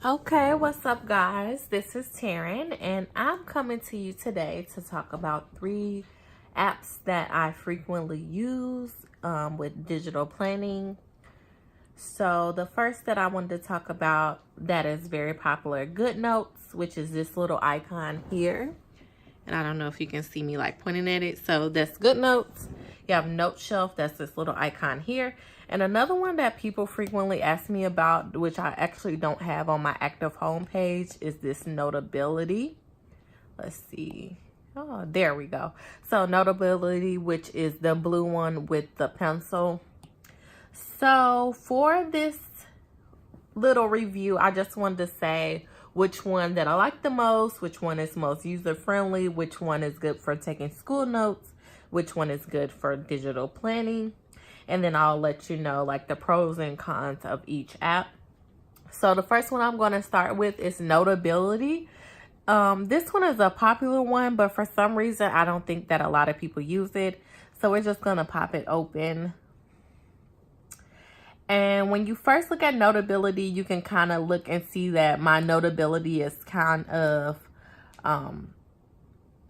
Okay, what's up, guys? This is Taryn, and I'm coming to you today to talk about 3 apps that I frequently use with digital planning. So, the first that I wanted to talk about that is very popular, Goodnotes, which is this little icon here. And I don't know if you can see me like pointing at it. So that's Goodnotes. You have Noteshelf, that's this little icon here. And another one that people frequently ask me about, which I actually don't have on my active home page, is this Notability. Let's see. Oh, there we go. So Notability, which is the blue one with the pencil. So for this little review, I just wanted to say which one that I like the most, which one is most user-friendly, which one is good for taking school notes, which one is good for digital planning. And then I'll let you know like the pros and cons of each app. So the first one I'm going to start with is Notability. This one is a popular one, but for some reason, I don't think that a lot of people use it. So we're just going to pop it open. And when you first look at Notability, you can kind of look and see that my Notability is kind of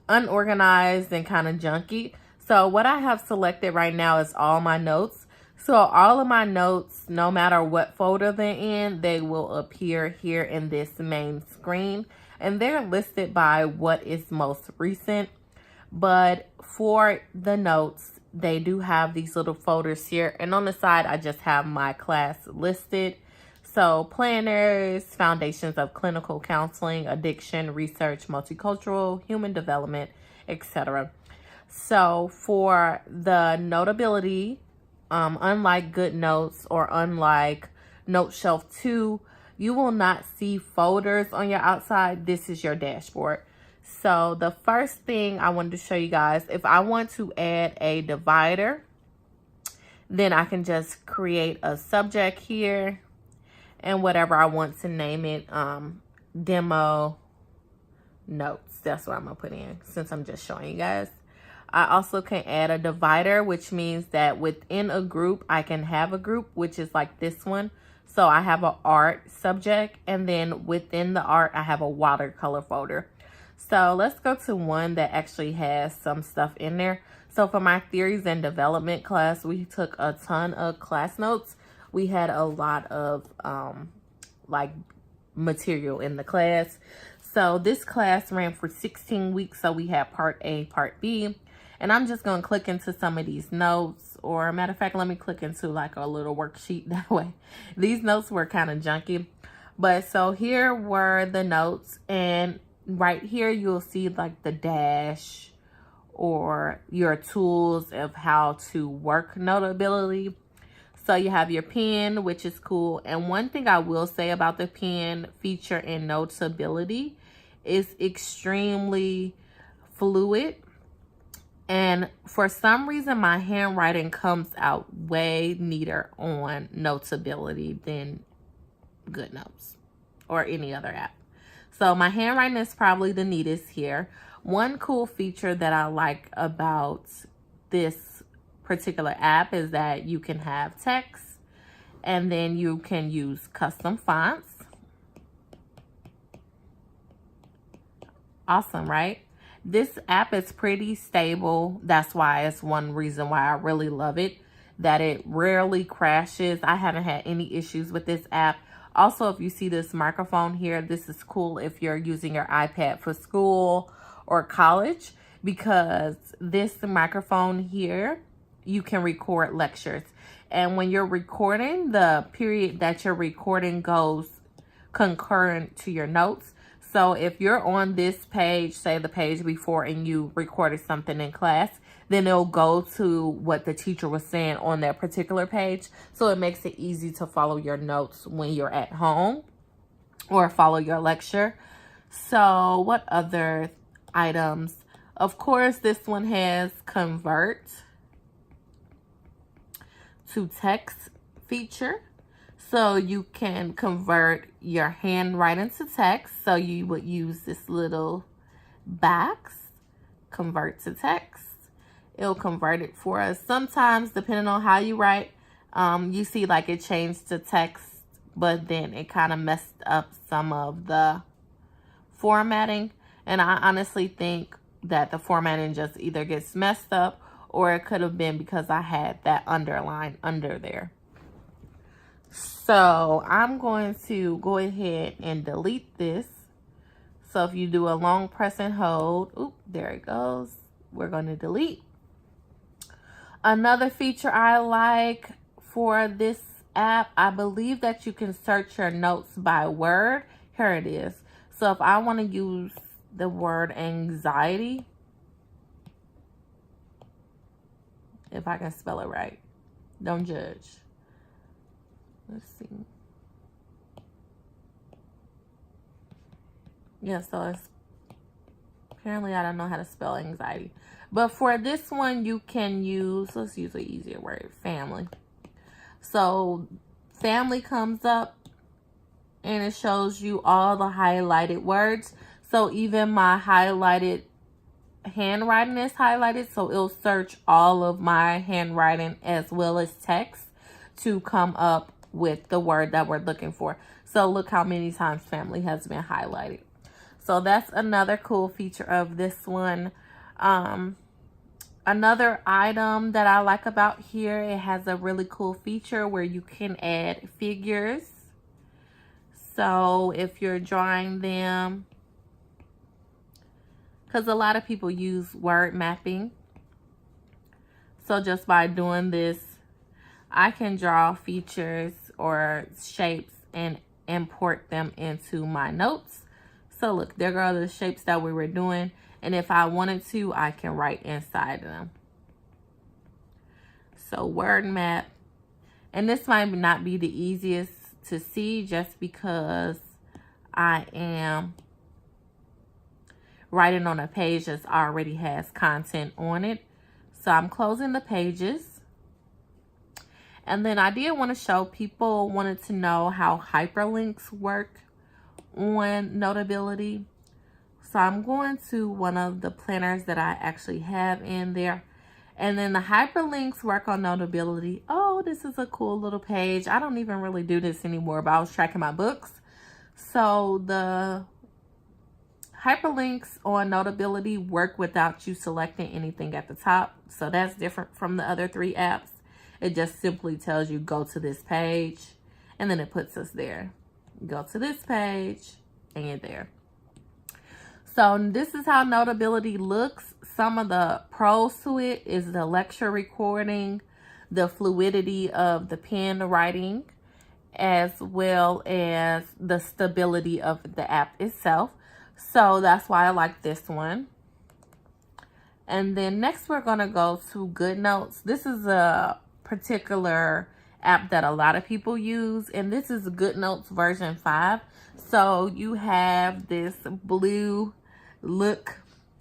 unorganized and kind of junky. So what I have selected right now is all my notes. So all of my notes, no matter what folder they're in, they will appear here in this main screen. And they're listed by what is most recent. But for the notes, they do have these little folders here. And on the side, I just have my class listed. So planners, foundations of clinical counseling, addiction, research, multicultural, human development, etc. So for the Notability, unlike Goodnotes or unlike Noteshelf 2, you will not see folders on your outside. This is your dashboard. So the first thing I wanted to show you guys, if I want to add a divider, then I can just create a subject here and whatever I want to name it, demo notes. That's what I'm gonna put in since I'm just showing you guys. I also can add a divider, which means that within a group, I can have a group, which is like this one. So I have an art subject, and then within the art, I have a watercolor folder. So let's go to one that actually has some stuff in there. So for my theories and development class, we took a ton of class notes. We had a lot of like material in the class. So this class ran for 16 weeks. So we had part A, part B. And I'm just going to click into some of these notes, or matter of fact, let me click into like a little worksheet that way. These notes were kind of junky, but so here were the notes, and right here you'll see like the dash or your tools of how to work Notability. So you have your pen, which is cool. And one thing I will say about the pen feature in Notability is extremely fluid. And for some reason, my handwriting comes out way neater on Notability than Goodnotes or any other app. So my handwriting is probably the neatest here. One cool feature that I like about this particular app is that you can have text, and then you can use custom fonts. Awesome, right? This app is pretty stable. That's why it's one reason why I really love it, that it rarely crashes. I haven't had any issues with this app. Also, if you see this microphone here, this is cool if you're using your iPad for school or college, because this microphone here, you can record lectures. And when you're recording, the period that you're recording goes concurrent to your notes. So if you're on this page, say the page before, and you recorded something in class, then it'll go to what the teacher was saying on that particular page. So it makes it easy to follow your notes when you're at home or follow your lecture. So what other items? Of course, this one has convert to text feature. So you can convert your handwriting to text. So you would use this little box, convert to text. It'll convert it for us. Sometimes, depending on how you write, you see like it changed to text but then it kind of messed up some of the formatting. And I honestly think that the formatting just either gets messed up, or it could have been because I had that underline under there. So I'm going to go ahead and delete this. So if you do a long press and hold, oop, there it goes. We're going to delete. Another feature I like for this app, I believe that you can search your notes by word. Here it is. So if I want to use the word anxiety, if I can spell it right, don't judge. Let's see. Yeah, so it's apparently I don't know how to spell anxiety. But for this one, you can use, let's use an easier word, family. So family comes up and it shows you all the highlighted words. So even my highlighted handwriting is highlighted. So it'll search all of my handwriting as well as text to come up with the word that we're looking for. So look how many times family has been highlighted. So that's another cool feature of this one. Another item that I like about here, it has a really cool feature where you can add figures. So if you're drawing them, because a lot of people use word mapping. So just by doing this, I can draw features or shapes and import them into my notes. So look, there are the shapes that we were doing. And if I wanted to, I can write inside them. So word map. And this might not be the easiest to see just because I am writing on a page that already has content on it. So I'm closing the pages. And then I did want to show people wanted to know how hyperlinks work on Notability. So I'm going to one of the planners that I actually have in there. And then the hyperlinks work on Notability. Oh, this is a cool little page. I don't even really do this anymore, but I was tracking my books. So the hyperlinks on Notability work without you selecting anything at the top. So that's different from the other three apps. It just simply tells you go to this page and then it puts us there. Go to this page and you're there. So this is how Notability looks. Some of the pros to it is the lecture recording, the fluidity of the pen writing, as well as the stability of the app itself. So that's why I like this one. And then next we're going to go to Goodnotes. This is a particular app that a lot of people use, and this is Goodnotes version 5. So you have this blue look,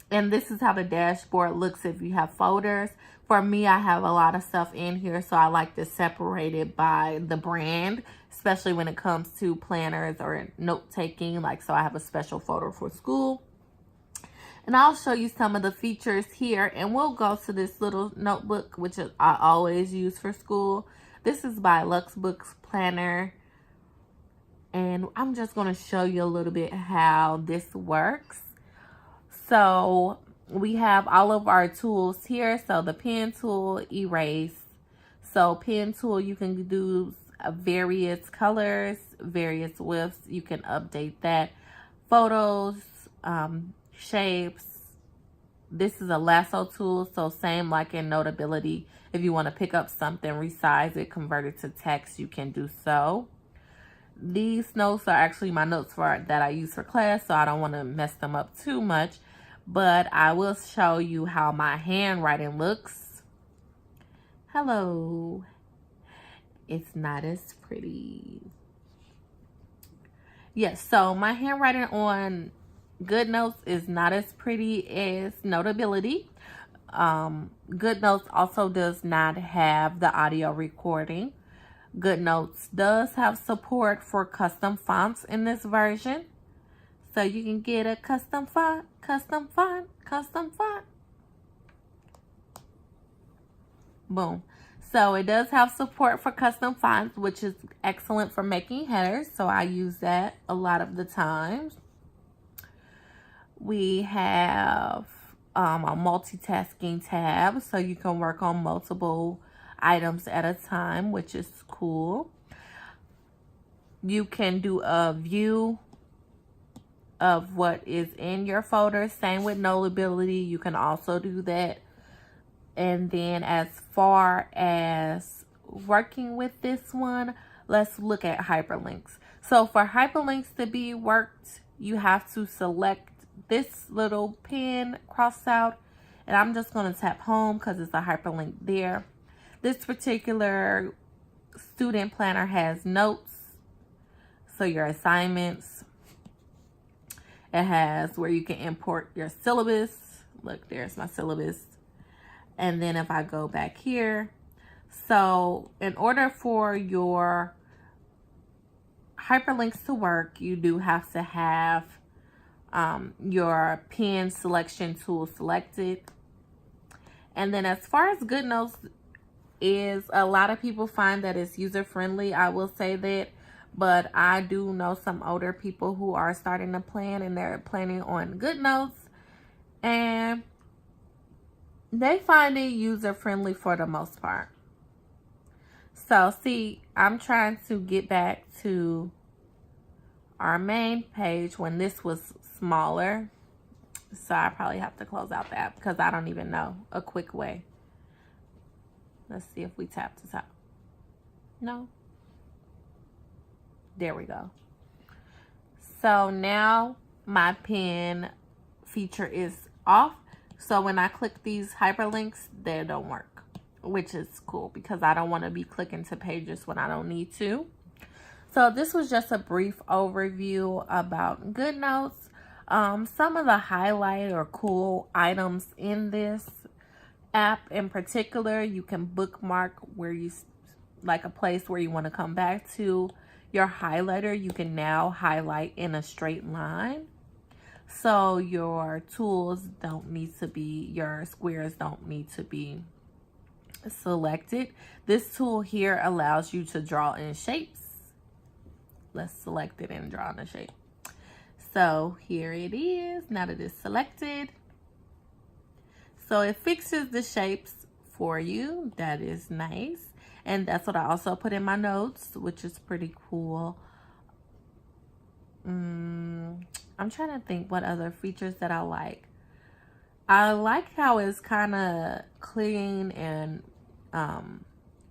and this is how the dashboard looks if you have folders. For me, I have a lot of stuff in here, so I like to separate it by the brand, especially when it comes to planners or note taking. Like, so I have a special folder for school. And I'll show you some of the features here, and we'll go to this little notebook, which I always use for school. This is by Lux Books Planner. And I'm just going to show you a little bit how this works. So we have all of our tools here. So the pen tool, erase. So pen tool, you can do various colors, various widths. You can update that. Photos, shapes. This is a lasso tool. So same like in Notability. If you want to pick up something, resize it, convert it to text, you can do so. These notes are actually my notes that I use for class, so I don't want to mess them up too much. But I will show you how my handwriting looks. Hello. It's not as pretty. Yes, so my handwriting on Goodnotes is not as pretty as Notability. Goodnotes also does not have the audio recording. Goodnotes does have support for custom fonts in this version. So you can get a custom font, custom font, custom font. Boom. So it does have support for custom fonts, which is excellent for making headers. So I use that a lot of the times. We have a multitasking tab, so you can work on multiple items at a time, which is cool. You can do a view of what is in your folder. Same with Notability, you can also do that. And then as far as working with this one, let's look at hyperlinks. So for hyperlinks to be worked, you have to select this little pen crossed out, and I'm just going to tap home because it's a hyperlink there. This particular student planner has notes, so your assignments. It has where you can import your syllabus. Look, there's my syllabus. And then if I go back here, so in order for your hyperlinks to work, you do have to have your pen selection tool selected. And then as far as Goodnotes is, a lot of people find that it's user-friendly. I will say that, but I do know some older people who are starting to plan, and they're planning on Goodnotes, and they find it user-friendly for the most part. So see, I'm trying to get back to our main page when this was smaller. So I probably have to close out the app because I don't even know a quick way. Let's see if we tap to top. No. There we go. So now my pen feature is off. So when I click these hyperlinks, they don't work, which is cool because I don't want to be clicking to pages when I don't need to. So this was just a brief overview about Goodnotes. Some of the highlight or cool items in this app in particular, you can bookmark where you like a place where you want to come back to. Your highlighter, you can now highlight in a straight line. So your tools don't need to be, your squares don't need to be selected. This tool here allows you to draw in shapes. Let's select it and draw in a shape. So here it is, now that it's selected. So it fixes the shapes for you. That is nice. And that's what I also put in my notes, which is pretty cool. I'm trying to think what other features that I like. I like how it's kind of clean and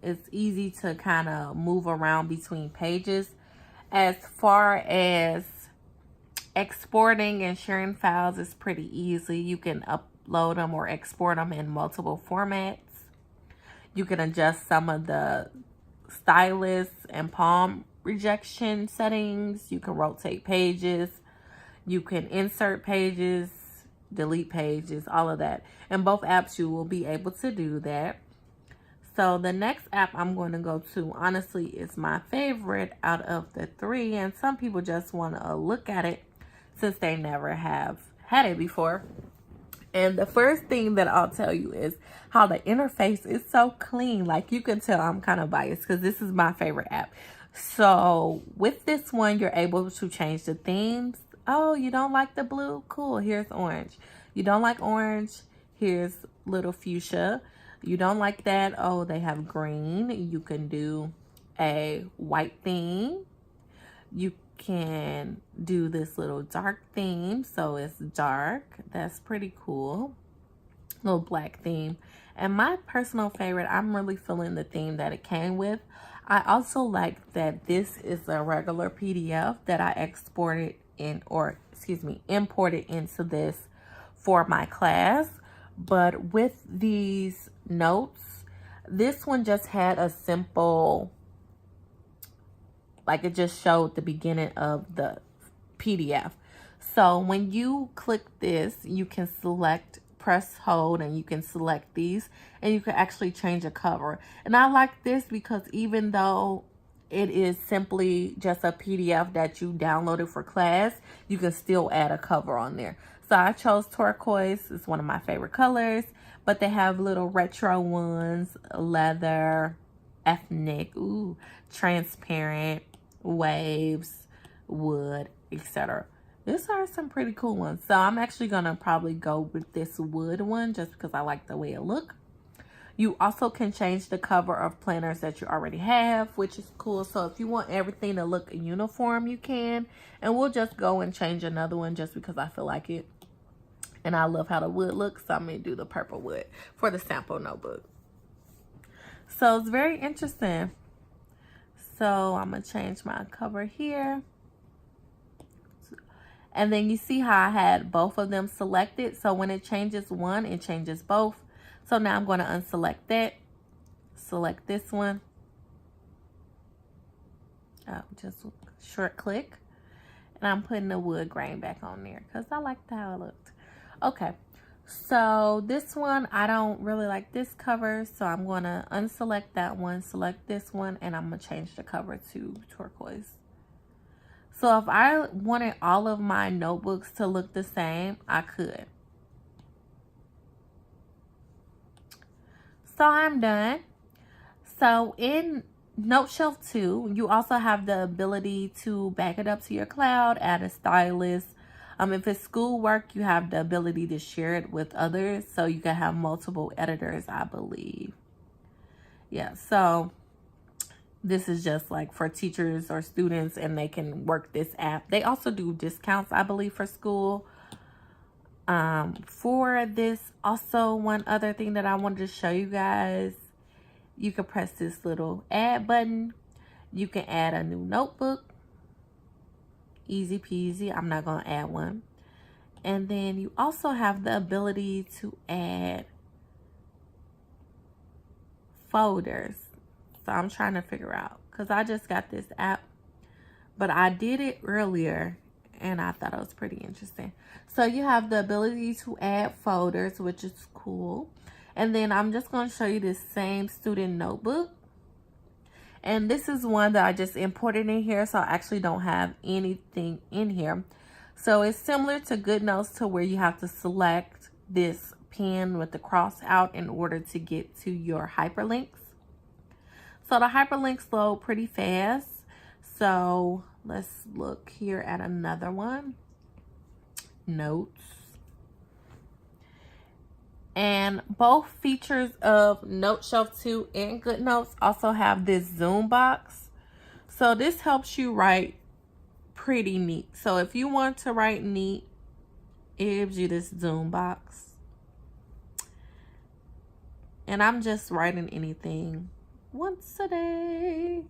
it's easy to kind of move around between pages. As far as exporting and sharing files is pretty easy. You can upload them or export them in multiple formats. You can adjust some of the stylus and palm rejection settings. You can rotate pages. You can insert pages, delete pages, all of that. In both apps, you will be able to do that. So the next app I'm going to go to, honestly, is my favorite out of the three. And some people just want to look at it since they never have had it before. And the first thing that I'll tell you is how the interface is so clean. Like, you can tell I'm kind of biased because this is my favorite app. So with this one, you're able to change the themes. Oh, you don't like the blue? Cool. Here's orange. You don't like orange? Here's little fuchsia. You don't like that? Oh, they have green. You can do a white theme. You can do this little dark theme, so it's dark. That's pretty cool. Little black theme. And my personal favorite, I'm really feeling the theme that it came with. I also like that this is a regular PDF that I exported in, or excuse me, imported into this for my class. But with these notes, this one just had a simple, like, it just showed the beginning of the PDF. So when you click this, you can select, press hold, and you can select these, and you can actually change a cover. And I like this because even though it is simply just a PDF that you downloaded for class, you can still add a cover on there. So I chose turquoise. It's one of my favorite colors. But they have little retro ones, leather, ethnic, ooh, transparent, waves, wood, etc. These are some pretty cool ones. So I'm actually going to probably go with this wood one just because I like the way it looks. You also can change the cover of planners that you already have, which is cool. So if you want everything to look uniform, you can. And we'll just go and change another one just because I feel like it. And I love how the wood looks, so I'm going to do the purple wood for the sample notebook. So it's very interesting. So I'm going to change my cover here. And then you see how I had both of them selected. So when it changes one, it changes both. So now I'm going to unselect that. Select this one. Just short click. And I'm putting the wood grain back on there because I liked how it looked. Okay. So this one, I don't really like this cover. So I'm going to unselect that one. Select this one. And I'm going to change the cover to turquoise. So if I wanted all of my notebooks to look the same, I could. So I'm done. So in Noteshelf 2, you also have the ability to back it up to your cloud, add a stylus. If it's schoolwork, you have the ability to share it with others. So you can have multiple editors, I believe. Yeah, so this is just like for teachers or students and they can work this app. They also do discounts, I believe, for school. For this, also one other thing that I wanted to show you guys, you can press this little add button. You can add a new notebook. Easy peasy. I'm not going to add one. And then you also have the ability to add folders. So I'm trying to figure out because I just got this app, but I did it earlier and I thought it was pretty interesting. So you have the ability to add folders, which is cool. And then I'm just going to show you this same student notebook. And this is one that I just imported in here, so I actually don't have anything in here. So it's similar to Goodnotes, to where you have to select this pen with the cross out in order to get to your hyperlinks. So the hyperlinks load pretty fast. So let's look here at another one. Notes. And both features of Noteshelf 2 and Goodnotes also have this zoom box. So this helps you write pretty neat. So if you want to write neat, it gives you this zoom box. And I'm just writing anything once a day.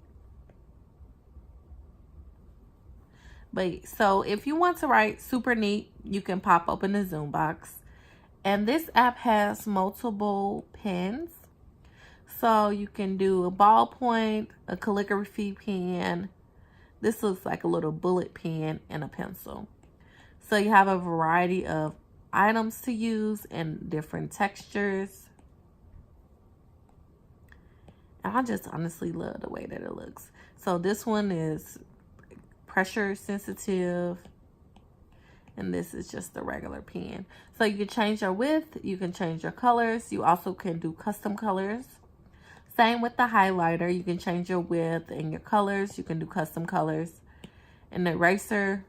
But so if you want to write super neat, you can pop open the zoom box. And this app has multiple pens. So you can do a ballpoint, a calligraphy pen. This looks like a little bullet pen and a pencil. So you have a variety of items to use and different textures. And I just honestly love the way that it looks. So this one is pressure sensitive. And this is just a regular pen. So you can change your width. You can change your colors. You also can do custom colors. Same with the highlighter. You can change your width and your colors. You can do custom colors. And the eraser,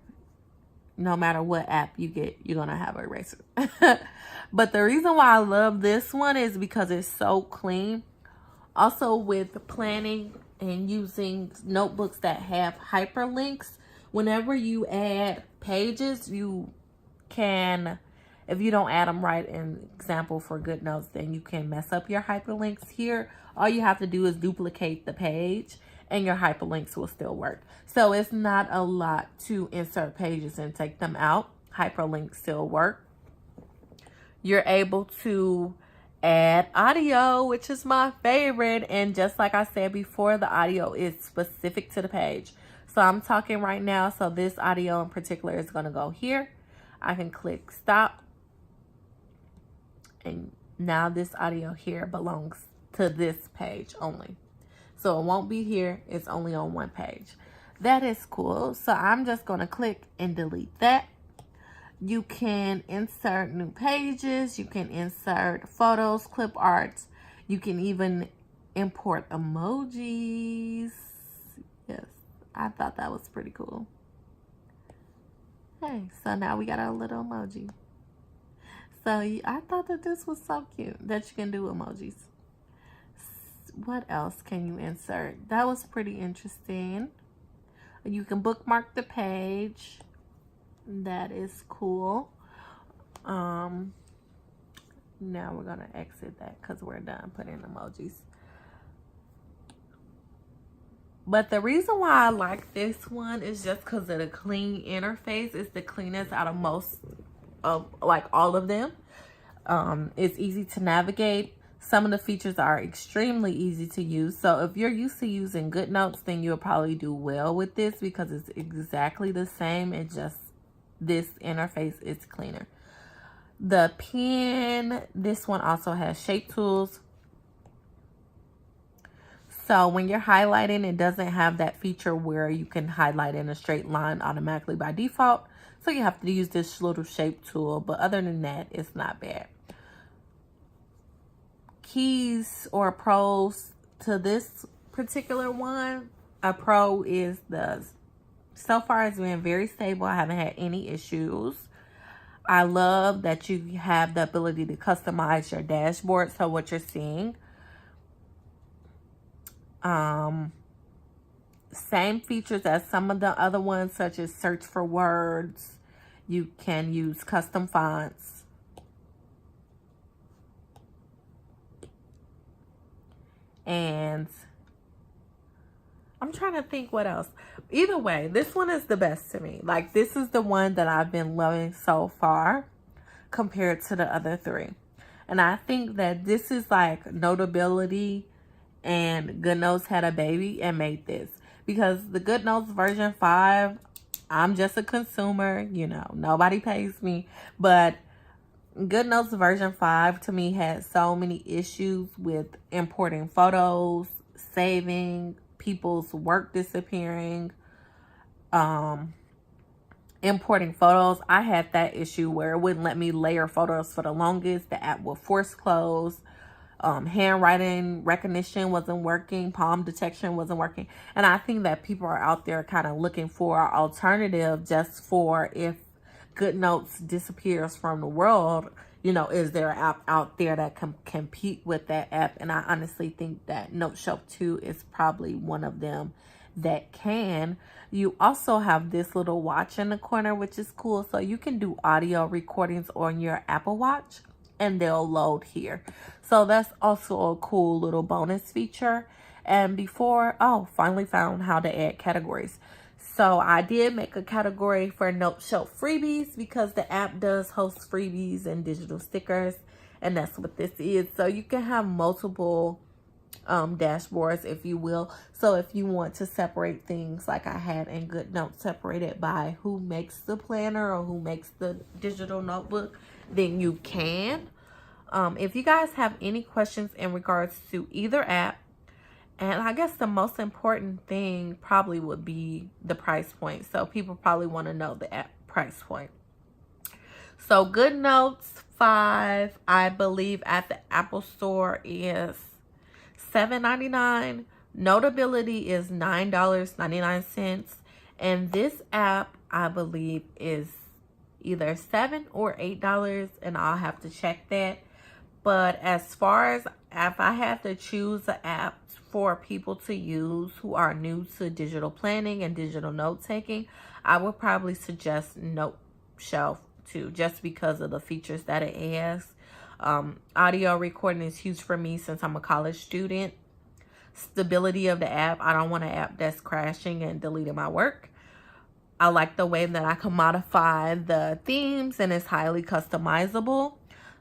no matter what app you get, you're going to have an eraser. But the reason why I love this one is because it's so clean. Also with planning and using notebooks that have hyperlinks, whenever you add pages, you can, if you don't add them right, in example for Goodnotes, then you can mess up your hyperlinks. Here, all you have to do is duplicate the page and your hyperlinks will still work. So it's not a lot to insert pages and take them out. Hyperlinks still work. You're able to add audio, which is my favorite. And just like I said before, the audio is specific to the page. So I'm talking right now. So this audio in particular is going to go here. I can click stop. And now this audio here belongs to this page only. So it won't be here. It's only on one page. That is cool. So I'm just going to click and delete that. You can insert new pages. You can insert photos, clip arts. You can even import emojis. Yes, I thought that was pretty cool. Hey, so now we got our little emoji. So I thought that this was so cute that you can do emojis. What else can you insert? That was pretty interesting. You can bookmark the page. That is cool. Now we're gonna exit that because we're done putting emojis. But the reason why I like this one is just because of the clean interface. It's the cleanest out of most of like all of them. It's easy to navigate. Some of the features are extremely easy to use. So if you're used to using Goodnotes, then you'll probably do well with this because it's exactly the same. It just, this interface is cleaner. The pen, this one also has shape tools. So when you're highlighting, it doesn't have that feature where you can highlight in a straight line automatically by default. So you have to use this little shape tool. But other than that, it's not bad. Keys or pros to this particular one. A pro is so far it's been very stable. I haven't had any issues. I love that you have the ability to customize your dashboard. So what you're seeing. Same features as some of the other ones, such as search for words. You can use custom fonts. And I'm trying to think what else. Either way, this one is the best to me. Like, this is the one that I've been loving so far compared to the other three. And I think that this is like Notability and Goodnotes had a baby and made this. Because the Goodnotes version 5, I'm just a consumer, you know, nobody pays me. But Goodnotes version 5 to me had so many issues with importing photos, saving, people's work disappearing, importing photos. I had that issue where it wouldn't let me layer photos for the longest. The app would force close. Handwriting recognition wasn't working. Palm detection wasn't working. And I think that people are out there kind of looking for an alternative just for if Goodnotes disappears from the world, you know, is there an app out there that can compete with that app? And I honestly think that Noteshelf 2 is probably one of them that can. You also have this little watch in the corner, which is cool. So you can do audio recordings on your Apple Watch and they'll load here. So that's also a cool little bonus feature. And finally found how to add categories. So I did make a category for Noteshelf freebies because the app does host freebies and digital stickers. And that's what this is. So you can have multiple dashboards, if you will. So if you want to separate things like I had in Goodnotes, separated by who makes the planner or who makes the digital notebook, then you can. If you guys have any questions in regards to either app, and I guess the most important thing probably would be the price point. So people probably want to know the app price point. So Goodnotes 5, I believe at the Apple Store is $7.99. Notability is $9.99. And this app, I believe, is either $7 or $8, and I'll have to check that. But as far as if I had to choose an app for people to use who are new to digital planning and digital note taking, I would probably suggest Noteshelf 2, just because of the features that it has. Audio recording is huge for me since I'm a college student. Stability of the app, I don't want an app that's crashing and deleting my work. I like the way that I can modify the themes and it's highly customizable.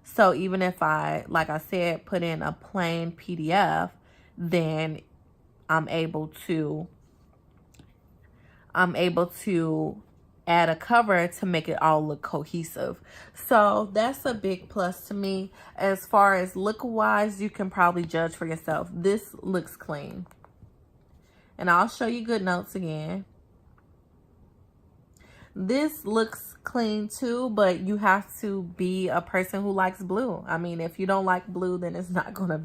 So even if I, like I said, put in a plain PDF, then I'm able to add a cover to make it all look cohesive. So that's a big plus to me. As far as look-wise, you can probably judge for yourself. This looks clean. And I'll show you Goodnotes again. This looks clean too, but you have to be a person who likes blue. I mean, if you don't like blue, then it's not gonna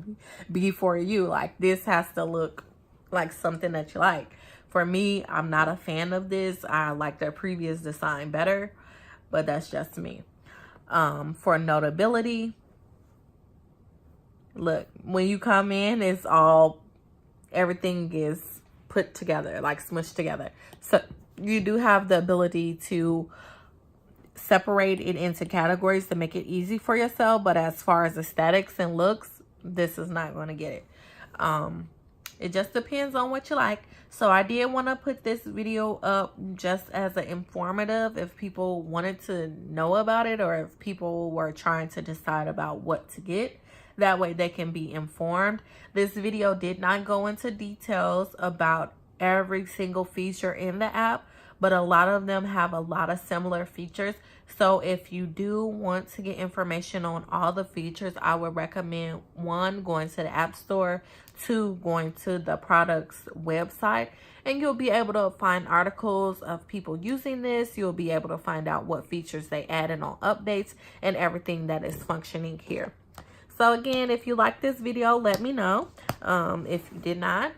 be for you. Like, this has to look like something that you like. For me, I'm not a fan of this. I like their previous design better, but that's just me. For Notability, look, when you come in, it's all, everything is put together, like smushed together. So you do have the ability to separate it into categories to make it easy for yourself, but as far as aesthetics and looks, this is not going to get it. It just depends on what you like. So I did want to put this video up just as an informative if people wanted to know about it, or if people were trying to decide about what to get. That way they can be informed. This video did not go into details about every single feature in the app, but a lot of them have a lot of similar features. So if you do want to get information on all the features, I would recommend 1, going to the App Store, 2, going to the product's website, and you'll be able to find articles of people using this. You'll be able to find out what features they added on updates and everything that is functioning here. So again, if you like this video, let me know. If you did not,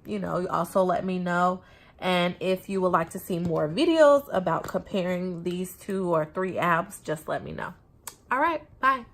you know, also let me know. And if you would like to see more videos about comparing these 2 or 3 apps, just let me know. All right, bye.